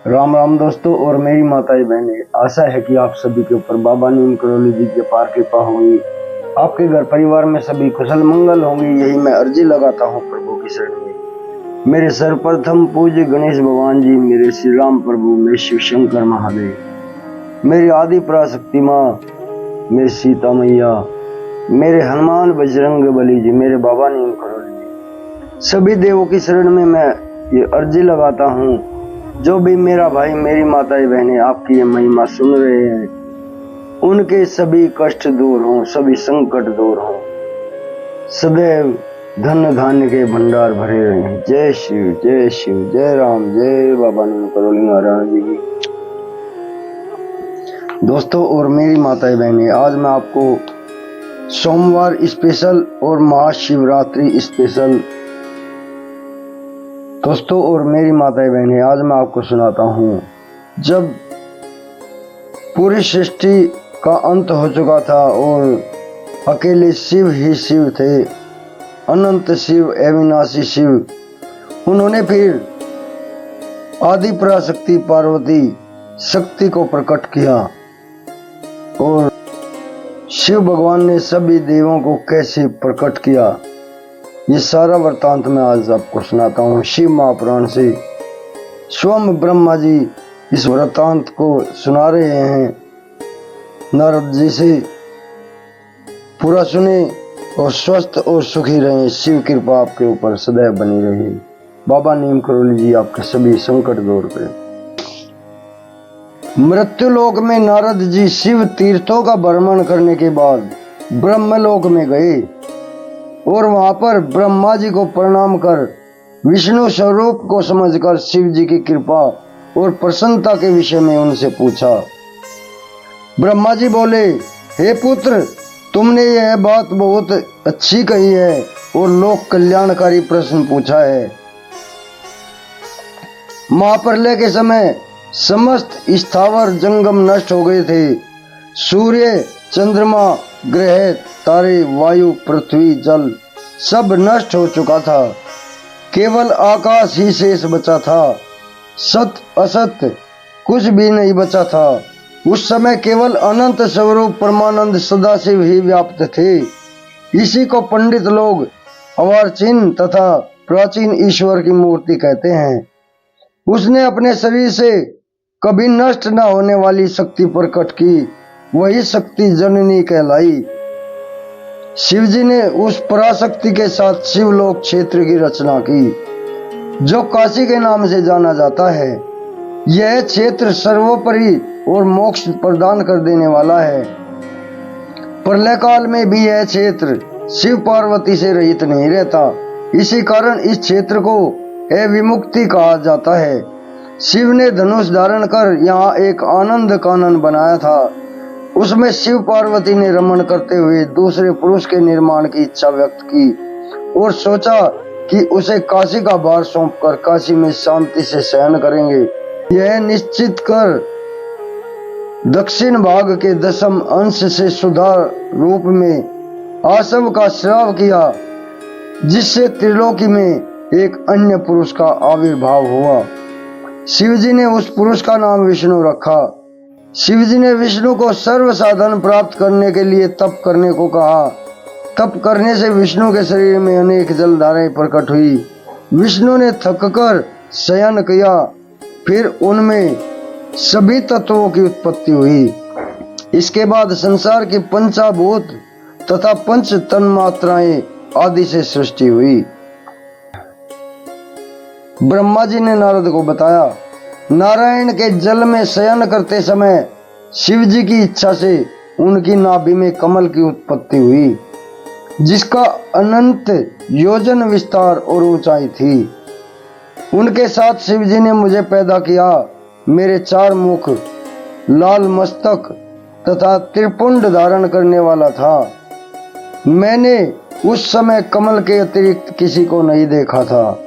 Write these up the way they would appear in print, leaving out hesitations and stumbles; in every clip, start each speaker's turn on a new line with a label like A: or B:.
A: राम राम दोस्तों और मेरी माताएं बहनें, आशा है कि आप सभी के ऊपर बाबा नीम करोली जी की अपार कृपा होगी। आपके घर परिवार में सभी कुशल मंगल होंगे, यही मैं अर्जी लगाता हूँ प्रभु की शरण में। मेरे सर्वप्रथम पूज्य गणेश भगवान जी, मेरे श्री राम प्रभु, मेरे शिव शंकर महादेव, मेरी आदि पराशक्ति माँ, मेरी सीता मैया, मेरे हनुमान बजरंग बली जी, मेरे बाबा नीम करोली जी, सभी देवों की शरण में मैं ये अर्जी लगाता हूँ। जो भी मेरा भाई मेरी माताएं बहनें आपकी ये महिमा सुन रहे हैं, उनके सभी कष्ट दूर हों, सभी संकट दूर हों, सदैव धन धान्य के भंडार भरे रहें। जय शिव, जय शिव, जय राम, जय बाबा नीम करोली महाराज जी की। दोस्तों और मेरी माताएं बहनें, आज मैं आपको सोमवार स्पेशल और महाशिवरात्रि स्पेशल दोस्तों और मेरी माताएं बहनें, आज मैं आपको सुनाता हूँ। जब पूरी सृष्टि का अंत हो चुका था और अकेले शिव ही शिव थे, अनंत शिव, अविनाशी शिव, उन्होंने फिर आदि पराशक्ति पार्वती शक्ति को प्रकट किया और शिव भगवान ने सभी देवों को कैसे प्रकट किया, ये सारा वृतांत मैं आज आपको सुनाता हूँ। शिव महापुराण से स्वयं ब्रह्मा जी इस वृतांत को सुना रहे हैं नारद जी से। पूरा सुने और स्वस्थ और सुखी रहें। शिव कृपा आपके ऊपर सदैव बनी रहे। बाबा नीम करोली जी आपके सभी संकट दूर करें। मृत्युलोक में नारद जी शिव तीर्थों का भ्रमण करने के बाद ब्रह्मलोक में गए और वहां पर ब्रह्मा जी को प्रणाम कर विष्णु स्वरूप को समझकर शिव जी की कृपा और प्रसन्नता के विषय में उनसे पूछा। ब्रह्मा जी बोले, हे पुत्र, तुमने यह बात बहुत अच्छी कही है और लोक कल्याणकारी प्रश्न पूछा है। महाप्रलय के समय समस्त स्थावर जंगम नष्ट हो गए थे। सूर्य, चंद्रमा, ग्रह, तारे, वायु, पृथ्वी, जल सब नष्ट हो चुका था। केवल आकाश ही शेष बचा था। सत्य असत्य कुछ भी नहीं बचा था। उस समय केवल अनंत स्वरूप परमानंद सदाशिव ही व्याप्त थे। इसी को पंडित लोग अवार्चिन तथा प्राचीन ईश्वर की मूर्ति कहते हैं। उसने अपने शरीर से कभी नष्ट न होने वाली शक्ति प्रकट की, वही शक्ति जननी कहलाई। शिवजी ने उस पराशक्ति के साथ शिवलोक क्षेत्र की रचना की, जो काशी के नाम से जाना जाता है। यह क्षेत्र सर्वोपरि और मोक्ष प्रदान कर देने वाला है। प्रलय काल में भी यह क्षेत्र शिव पार्वती से रहित नहीं रहता। इसी कारण इस क्षेत्र को अविमुक्ति कहा जाता है। शिव ने धनुष धारण कर यहाँ एक आनंद कानन बनाया था। उसमें शिव पार्वती ने रमण करते हुए दूसरे पुरुष के निर्माण की इच्छा व्यक्त की और सोचा कि उसे काशी का भार सौंपकर काशी में शांति से शयन करेंगे। यह निश्चित कर दक्षिण भाग के दशम अंश से सुधा रूप में आसव का श्राव किया, जिससे त्रिलोकी में एक अन्य पुरुष का आविर्भाव हुआ। शिवजी ने उस पुरुष का नाम विष्णु रखा। शिवजी ने विष्णु को सर्व साधन प्राप्त करने के लिए तप करने को कहा। तप करने से विष्णु के शरीर में अनेक जलधाराएं प्रकट हुई। विष्णु ने थककर शयन किया, फिर उनमें सभी तत्वों की उत्पत्ति हुई। इसके बाद संसार की पंचाभूत तथा पंच तन्मात्राएं आदि से सृष्टि हुई। ब्रह्मा जी ने नारद को बताया, नारायण के जल में शयन करते समय शिव जी की इच्छा से उनकी नाभि में कमल की उत्पत्ति हुई, जिसका अनंत योजन विस्तार और ऊंचाई थी। उनके साथ शिव जी ने मुझे पैदा किया। मेरे 4 मुख, लाल मस्तक तथा त्रिपुंड धारण करने वाला था। मैंने उस समय कमल के अतिरिक्त किसी को नहीं देखा था।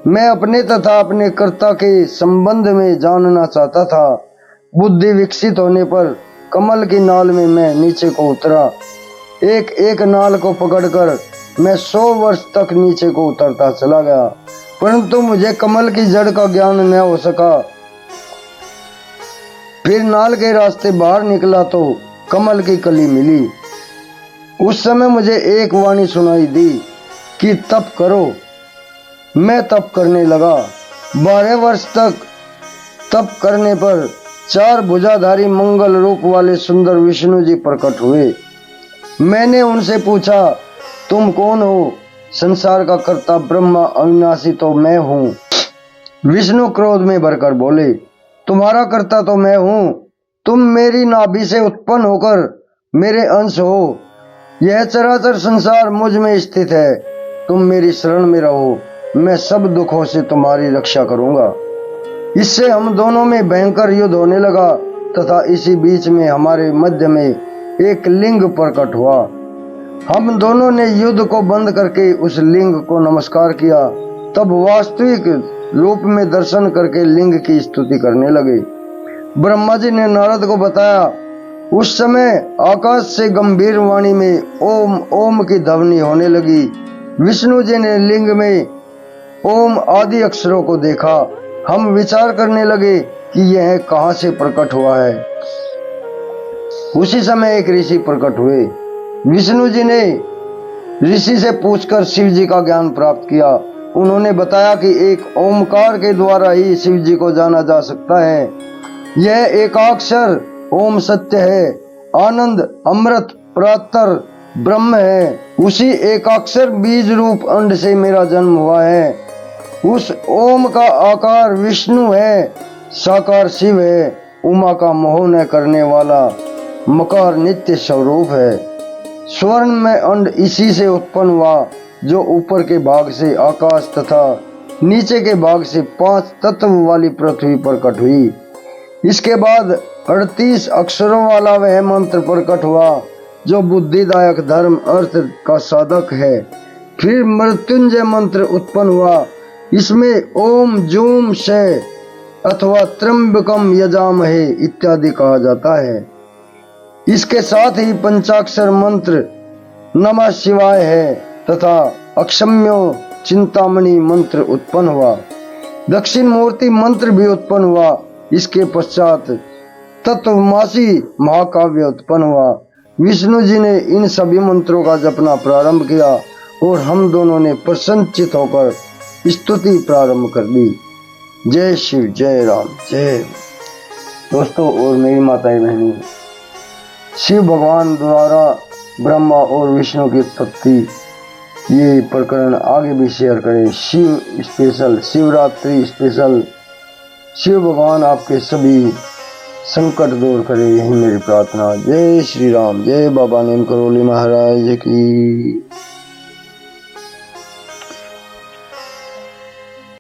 A: मैं अपने तथा अपने कर्ता के संबंध में जानना चाहता था। बुद्धि विकसित होने पर कमल की नाल में मैं नीचे को उतरा। एक एक नाल को पकड़कर मैं 100 वर्ष तक नीचे को उतरता चला गया, परंतु मुझे कमल की जड़ का ज्ञान न हो सका। फिर नाल के रास्ते बाहर निकला तो कमल की कली मिली। उस समय मुझे एक वाणी सुनाई दी कि तप करो। मैं तप करने लगा। 12 वर्ष तक तप करने पर 4 भुजाधारी मंगल रूप वाले सुंदर विष्णु जी प्रकट हुए। मैंने उनसे पूछा, तुम कौन हो? संसार का कर्ता ब्रह्मा अविनाशी तो मैं हूँ। विष्णु क्रोध में भरकर बोले, तुम्हारा कर्ता तो मैं हूँ। तुम मेरी नाभि से उत्पन्न होकर मेरे अंश हो। यह चराचर संसार मुझ में स्थित है। तुम मेरी शरण में रहो, मैं सब दुखों से तुम्हारी रक्षा करूंगा। इससे हम दोनों में भयंकर युद्ध होने लगा तथा इसी बीच में हमारे मध्य में एक लिंग प्रकट हुआ। हम दोनों ने युद्ध को बंद करके उस लिंग को नमस्कार किया। तब वास्तविक रूप में दर्शन करके लिंग की स्तुति करने लगे। ब्रह्मा जी ने नारद को बताया। उस समय आकाश से गंभीर वाणी में ओम ओम की ध्वनि होने लगी। विष्णु जी ने लिंग में ओम आदि अक्षरों को देखा। हम विचार करने लगे कि यह कहां से प्रकट हुआ है। उसी समय एक ऋषि प्रकट हुए। विष्णु जी ने ऋषि से पूछकर शिव जी का ज्ञान प्राप्त किया। उन्होंने बताया कि एक ओमकार के द्वारा ही शिव जी को जाना जा सकता है। यह एकाक्षर ओम सत्य है, आनंद, अमृत, परात्पर ब्रह्म है। उसी एकाक्षर बीज रूप अंड से मेरा जन्म हुआ है। उस ओम का आकार विष्णु है, साकार शिव है, उमा का मोह न करने वाला मकार नित्य स्वरूप है। स्वर्ण में अंड इसी से उत्पन्न हुआ जो ऊपर के भाग से आकाश तथा नीचे के भाग से 5 तत्व वाली पृथ्वी प्रकट हुई। इसके बाद 38 अक्षरों वाला वह मंत्र प्रकट हुआ जो बुद्धिदायक धर्म अर्थ का साधक है। फिर मृत्युंजय मंत्र उत्पन्न हुआ। इसमें ओम जूम शय अथवा त्र्यंबकम यजामहे इत्यादि कहा जाता है। इसके साथ ही पंचाक्षर मंत्र नमः शिवाय है तथा अक्षम्यो चिंतामणि मंत्र उत्पन्न हुआ। दक्षिण मूर्ति मंत्र भी उत्पन्न हुआ। इसके पश्चात तत्वमासी महाकाव्य उत्पन्न हुआ। विष्णु जी ने इन सभी मंत्रों का जपना प्रारंभ किया और हम दोनों ने प्रसन्नचित होकर स्तुति प्रारंभ कर दी। जय शिव, जय राम, जय। दोस्तों और मेरी माताएं बहनें, शिव भगवान द्वारा ब्रह्मा और विष्णु की उत्पत्ति, ये प्रकरण आगे भी शेयर करें। Shiv special, Shivratri special. शिव भगवान आपके सभी संकट दूर करे, यही मेरी प्रार्थना। जय श्री राम, जय बाबा नीम करोली महाराज की।